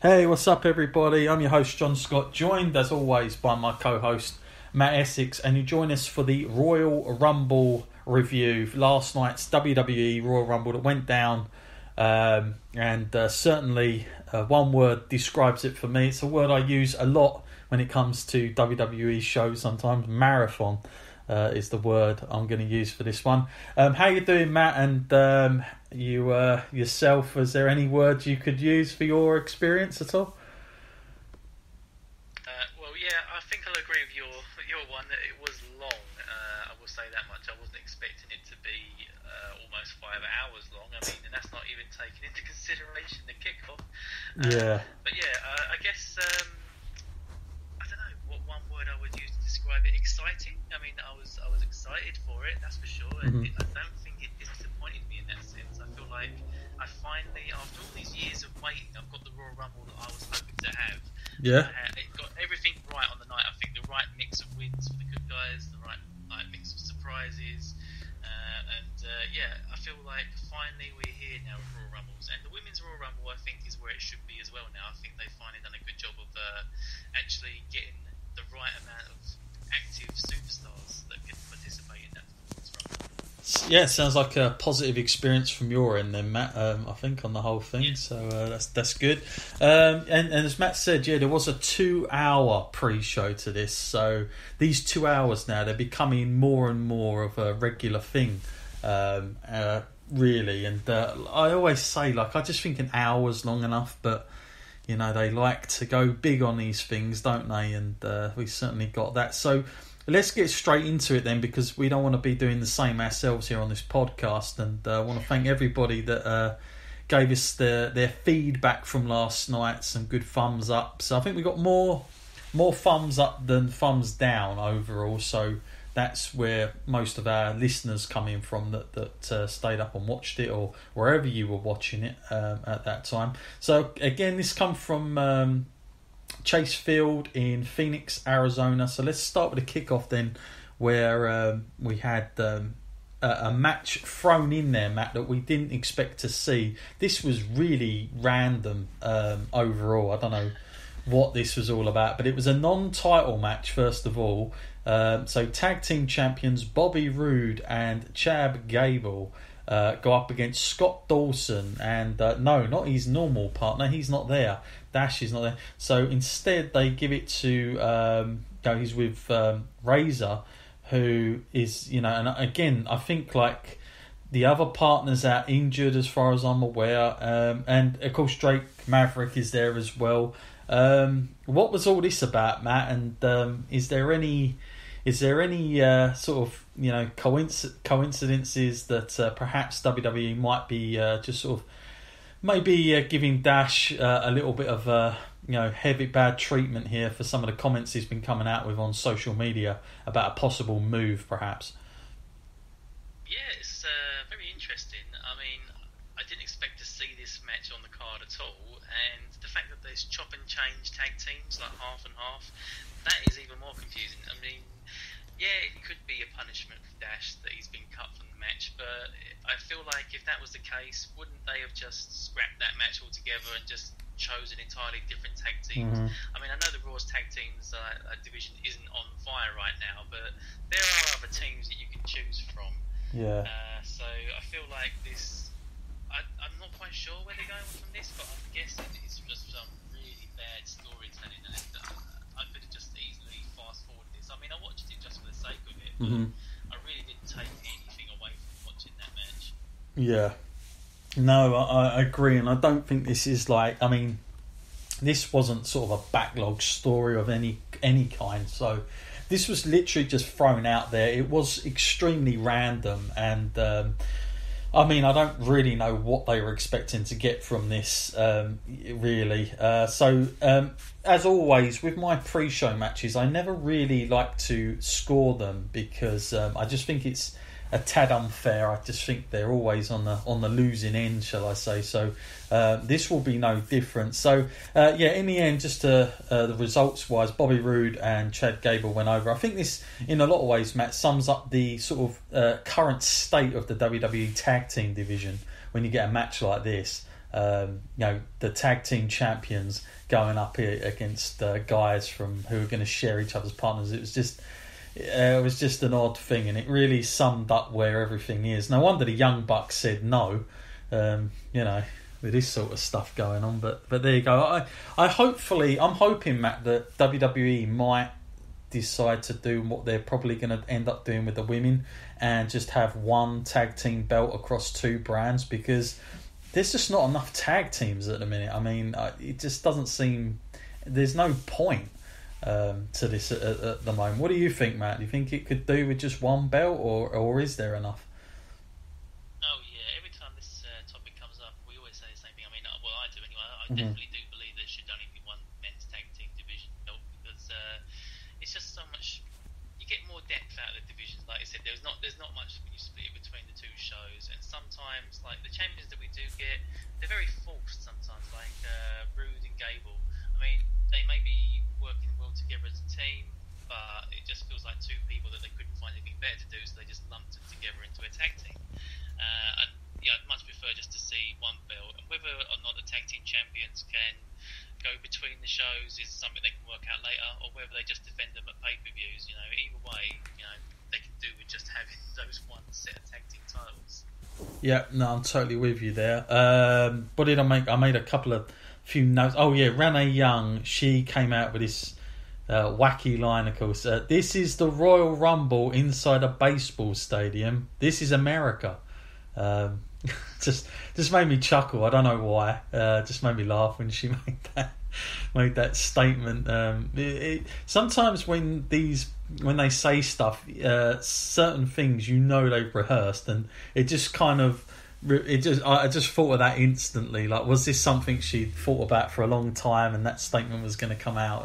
Hey, what's up, everybody? I'm your host, John Scott, joined as always by my co-host, Matt Essex, and you join us for the Royal Rumble review. Last night's WWE Royal Rumble that went down, and certainly one word describes it for me. It's a word I use a lot when it comes to WWE shows sometimes. Marathon is the word I'm going to use for this one. How you doing, Matt? And you yourself, is there any words you could use for your experience at all? Well, yeah, I think I'll agree with your one that it was long. I will say that much. I wasn't expecting it to be almost 5 hours long. I mean, and that's not even taking into consideration the kickoff. Yeah. But yeah, I guess I don't know what one word I would use to describe it. Exciting. I mean, I was excited for it. That's for sure. And I don't think it disappointed me in that sense. I feel like I finally, after all these years of waiting, I've got the Royal Rumble that I was hoping to have. Yeah. It got everything right on the night. I think the right mix of wins for the good guys, the right mix of surprises, yeah, I feel like finally we're here now with Royal Rumbles, and the Women's Royal Rumble I think is where it should be as well now. I think they've finally done a good job of actually getting the right amount of active superstars that can participate in that Women's Rumble. Yeah, it sounds like a positive experience from your end then, Matt, I think, on the whole thing. Yeah. So that's good. And as Matt said, yeah, there was a 2-hour pre-show to this. So these 2 hours now, they're becoming more and more of a regular thing, really. And I always say, like, I just think an hour's long enough, but you know, they like to go big on these things, don't they? And we certainly got that. So let's get straight into it then, because we don't want to be doing the same ourselves here on this podcast. And I want to thank everybody that gave us their feedback from last night, some good thumbs up. So I think we got more thumbs up than thumbs down overall. So that's where most of our listeners come in from that stayed up and watched it, or wherever you were watching it at that time. So again, this come from Chase Field in Phoenix, Arizona. So let's start with the kickoff then, where we had a match thrown in there, Matt, that we didn't expect to see. This was really random overall. I don't know what this was all about, but it was a non-title match first of all. So tag team champions Bobby Roode and Chad Gable go up against Scott Dawson and no, not his normal partner. He's not there. Dash is not there. So instead they give it to he's with Razor, who is, you know, and again I think like the other partners are injured as far as I'm aware, and of course Drake Maverick is there as well. What was all this about, Matt? And is there any sort of, you know, coincidences that perhaps WWE might be just sort of maybe giving Dash a little bit of heavy bad treatment here for some of the comments he's been coming out with on social media about a possible move, perhaps? Yeah, it's very interesting. I mean, I didn't expect to see this match on the card at all, and the fact that there's chop and change tag teams, like half and half, that is even more confusing. I mean, yeah, it could be a punishment for Dash that he's been cut from the match, but I feel like if that was the case, wouldn't they have just scrapped that match altogether and just chosen entirely different tag teams? Mm-hmm. I mean, I know the Raw's tag teams division isn't on fire right now, but there are other teams that you can choose from. Yeah. So I feel like this, I'm not quite sure where they're going from this, but I'm guessing it's just some really bad storytelling, and I could have just easily fast forwarded this. I mean, I watched it just for the sake of it, but I really didn't take anything away from watching that match. Yeah. No, I agree, and I don't think this is like, I mean, this wasn't sort of a backlog story of any kind, so this was literally just thrown out there. It was extremely random, and I mean, I don't really know what they were expecting to get from this, really. So, as always, with my pre-show matches, I never really like to score them because I just think it's a tad unfair. I just think they're always on the losing end, shall I say. So this will be no different. So in the end, just the results wise, Bobby Roode and Chad Gable went over. I think this, in a lot of ways, Matt, sums up the sort of current state of the WWE tag team division when you get a match like this. the tag team champions going up here against guys from who are going to share each other's partners. It was just an odd thing, and it really summed up where everything is. No wonder the Young Bucks said no, with this sort of stuff going on. But there you go. I'm hoping, Matt, that WWE might decide to do what they're probably going to end up doing with the women, and just have one tag team belt across two brands, because there's just not enough tag teams at the minute. I mean, it just doesn't seem... There's no point to this at the moment. What do you think, Matt? Do you think it could do with just one belt, or is there enough? Oh, yeah. Every time this topic comes up, we always say the same thing. I mean, well, I do anyway. I definitely do believe there should only be one men's tag team division belt, because it's just so much... You get more depth out of the divisions. Like I said, there's not much when you split it between the two shows, and sometimes, like, the champions that we do get, they're very forced sometimes, like Rude and Gable. I mean, they may be working well together as a team, but it just feels like two people that they couldn't find anything better to do, so they just lumped them together into a tag team. And yeah, I'd much prefer just to see one belt, and whether or not the tag team champions can go between the shows is something they can work out later, or whether they just defend them at pay-per-views. Either way, they can do with just having those one set of tag team titles. Yeah, no, I'm totally with you there. What did I make? I made a few notes. Oh yeah, Renee Young, she came out with this wacky line, of course. This is the Royal Rumble inside a baseball stadium. This is America. Just made me chuckle. I don't know why. Just made me laugh when she made that statement. Sometimes when they say stuff, certain things they've rehearsed, and it just kind of I just thought of that instantly. Like, was this something she'd thought about for a long time, and that statement was going to come out?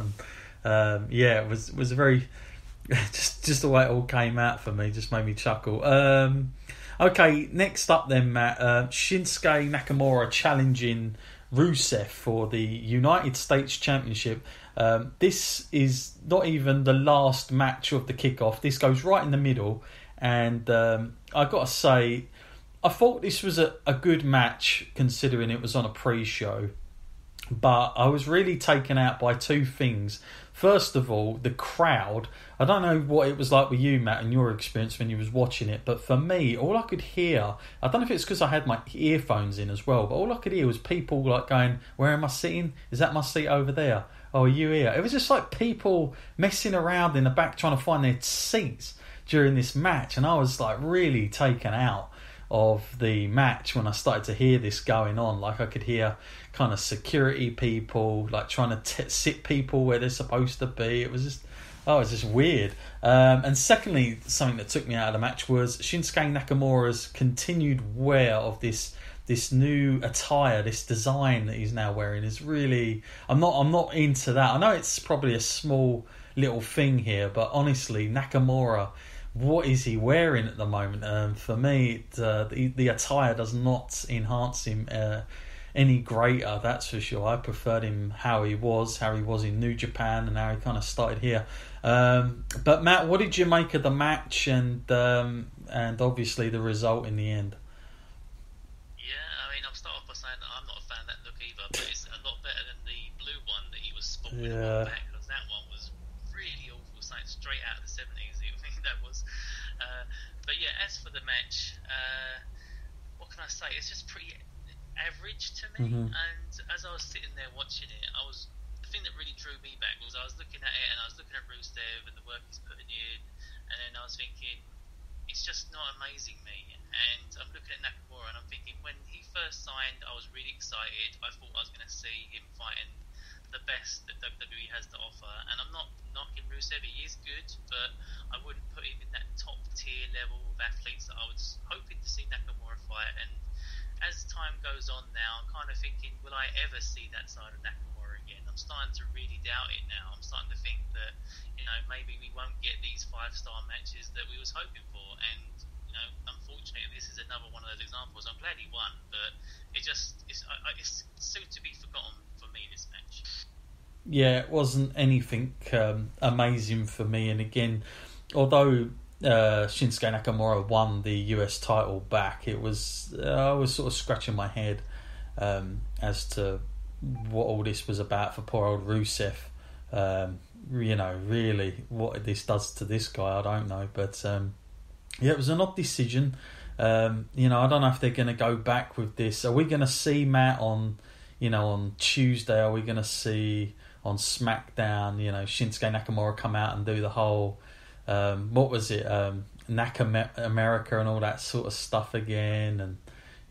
And it was a very just the way it all came out for me just made me chuckle. Okay, next up then, Matt, Shinsuke Nakamura challenging Rusev for the United States Championship. This is not even the last match of the kickoff. This goes right in the middle, and I got to say, I thought this was a good match considering it was on a pre-show, but I was really taken out by two things. First of all, the crowd. I don't know what it was like with you, Matt, and your experience when you was watching it, but for me, all I could hear, I don't know if it's because I had my earphones in as well, but all I could hear was people like going, where am I sitting? Is that my seat over there? Oh, are you here? It was just like people messing around in the back trying to find their seats during this match, and I was like really taken out of the match when I started to hear this going on. Like, I could hear kind of security people like trying to sit people where they're supposed to be. It was just weird. And secondly, something that took me out of the match was Shinsuke Nakamura's continued wear of this new attire, this design that he's now wearing is really... I'm not into that. I know it's probably a small little thing here, but honestly, Nakamura, what is he wearing at the moment? For me, the attire does not enhance him any greater, that's for sure. I preferred him how he was in New Japan, and how he kind of started here. But Matt, what did you make of the match, and obviously the result in the end? Yeah, I mean, I'll start off by saying that I'm not a fan of that look either, but it's a lot better than the blue one that he was sporting a while back, because that one was really awful, something straight out of the 70s. I think that was. But yeah, as for the match, what can I say? It's just pretty average to me. And as I was sitting there watching it, the thing that really drew me back was I was looking at it, and I was looking at Rusev and the work he's putting in, and then I was thinking, it's just not amazing me. And I'm looking at Nakamura, and I'm thinking, when he first signed, I was really excited. I thought I was going to see him fighting the best that WWE has to offer, and I'm not knocking Rusev, he is good, but I wouldn't put him in that top tier level of athletes that I was hoping to see Nakamura fight. And as time goes on now, I'm kind of thinking, will I ever see that side of Nakamura again? I'm starting to really doubt it now. I'm starting to think that, maybe we won't get these 5-star matches that we was hoping for. And, unfortunately, this is another one of those examples. I'm glad he won, but it's soon to be forgotten for me, this match. Yeah, it wasn't anything amazing for me. And again, although Shinsuke Nakamura won the US title back, I was sort of scratching my head as to what all this was about for poor old Rusev. Really, what this does to this guy, I don't know. But it was an odd decision. I don't know if they're going to go back with this. Are we going to see Matt on Tuesday? Are we going to see on SmackDown, Shinsuke Nakamura come out and do the whole, what was it, America and all that sort of stuff again?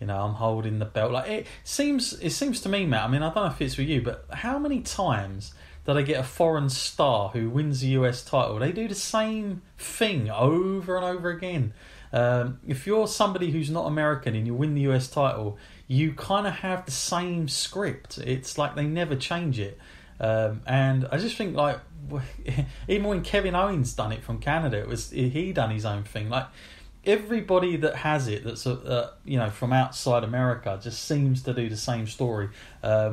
And I'm holding the belt. Like it seems to me, Matt. I mean, I don't know if it's with you, but how many times do they get a foreign star who wins the US title? They do the same thing over and over again. If you're somebody who's not American and you win the US title, you kind of have the same script. It's like they never change it. And I just think, like, even when Kevin Owens done it from Canada, he done his own thing. Like, everybody that has it that's from outside America just seems to do the same story,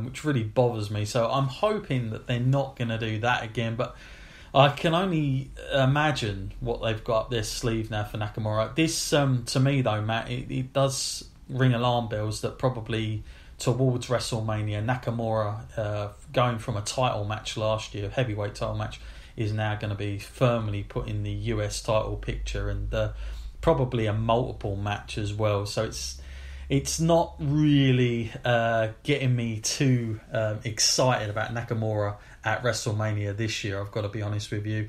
which really bothers me. So I'm hoping that they're not going to do that again. But I can only imagine what they've got up their sleeve now for Nakamura. This, to me though, Matt, it does ring alarm bells that probably towards WrestleMania, Nakamura, going from a title match last year, heavyweight title match, is now going to be firmly put in the US title picture, and probably a multiple match as well. So it's not really getting me too excited about Nakamura at WrestleMania this year, I've got to be honest with you,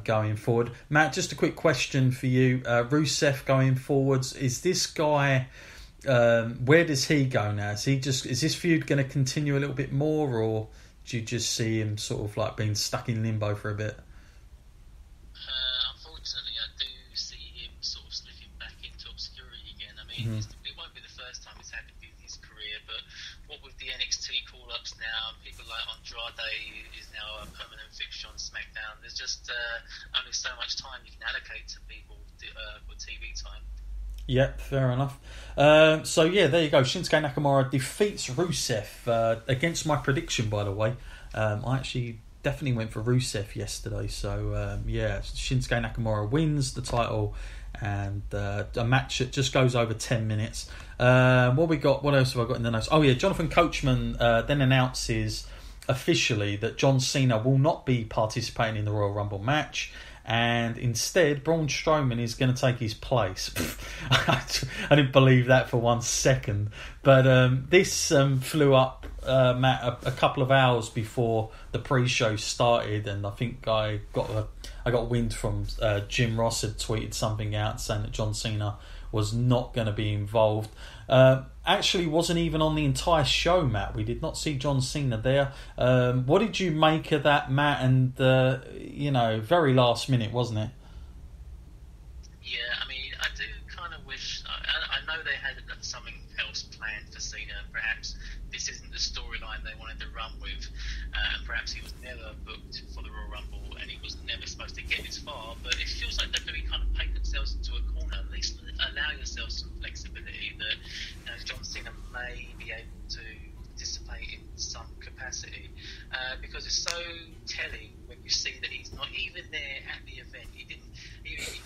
going forward. Matt, just a quick question for you. Rusev going forwards, is this guy, where does he go now? Is this feud going to continue a little bit more, or do you just see him sort of like being stuck in limbo for a bit? Unfortunately, I do see him sort of slipping back into obscurity again. I mean, it won't be the first time it's happened in his career, but what with the NXT call-ups now, people like Andrade is now a permanent fixture on SmackDown. There's just only so much time you can allocate to people with TV time. Yep, fair enough. So yeah, there you go. Shinsuke Nakamura defeats Rusev against my prediction, by the way. I actually definitely went for Rusev yesterday. So Shinsuke Nakamura wins the title, and a match that just goes over 10 minutes. What we got? What else have I got in the notes? Oh yeah, Jonathan Coachman then announces officially that John Cena will not be participating in the Royal Rumble match, and instead Braun Strowman is going to take his place. I didn't believe that for 1 second, but this flew up, Matt, a couple of hours before the pre-show started, and I think I got wind from Jim Ross had tweeted something out saying that John Cena was not going to be involved. Actually wasn't even on the entire show, Matt. We did not see John Cena there. What did you make of that, Matt? And very last minute, wasn't it? Yeah, I mean, I do kind of wish. I know they had something else planned for Cena. Perhaps this isn't the storyline they wanted to run with. Perhaps he was never booked for the Royal Rumble, and he was never supposed to get this far. But it feels like they've really kind of paint themselves into a corner. At least allow yourself some flexibility that John Cena may be able to participate in some capacity, because it's so telling when you see that he's not even there at the event. He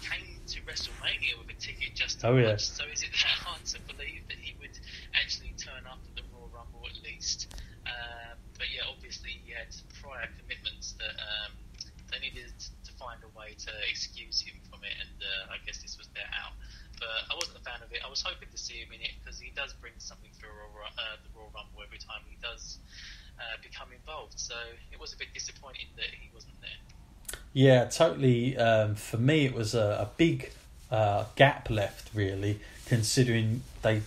came to WrestleMania with a ticket just to watch. So is it that hard to believe that he would actually turn up at the Royal Rumble at least? But yeah, obviously he had prior commitments that they needed to find a way to excuse him from it, and I guess this was their out. But I wasn't a fan of it. I was hoping to see him in it because he does bring something to the Royal Rumble every time he does become involved. So it was a bit disappointing that he wasn't there. Yeah, totally. For me, it was a big gap left, really, considering they,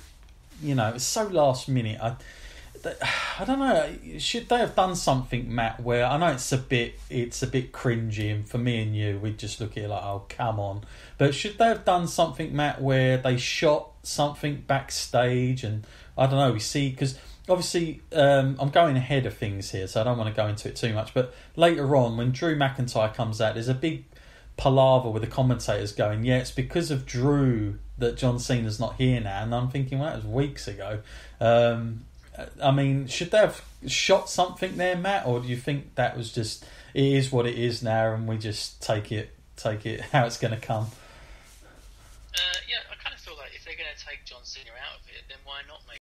it was so last minute. I don't know. Should they have done something, Matt? Where I know it's a bit cringy, and for me and you, we just look at it like, oh, come on. But should they have done something, Matt, where they shot something backstage? And I don't know. We see, because obviously I'm going ahead of things here, so I don't want to go into it too much. But later on, when Drew McIntyre comes out, there's a big palaver with the commentators going, yeah, it's because of Drew that John Cena's not here now. And I'm thinking, well, that was weeks ago. I mean, should they have shot something there, Matt, or do you think that was just, it is what it is now, and we just take it how it's going to come? Yeah, I kind of feel like if they're going to take John Cena out of it, then why not make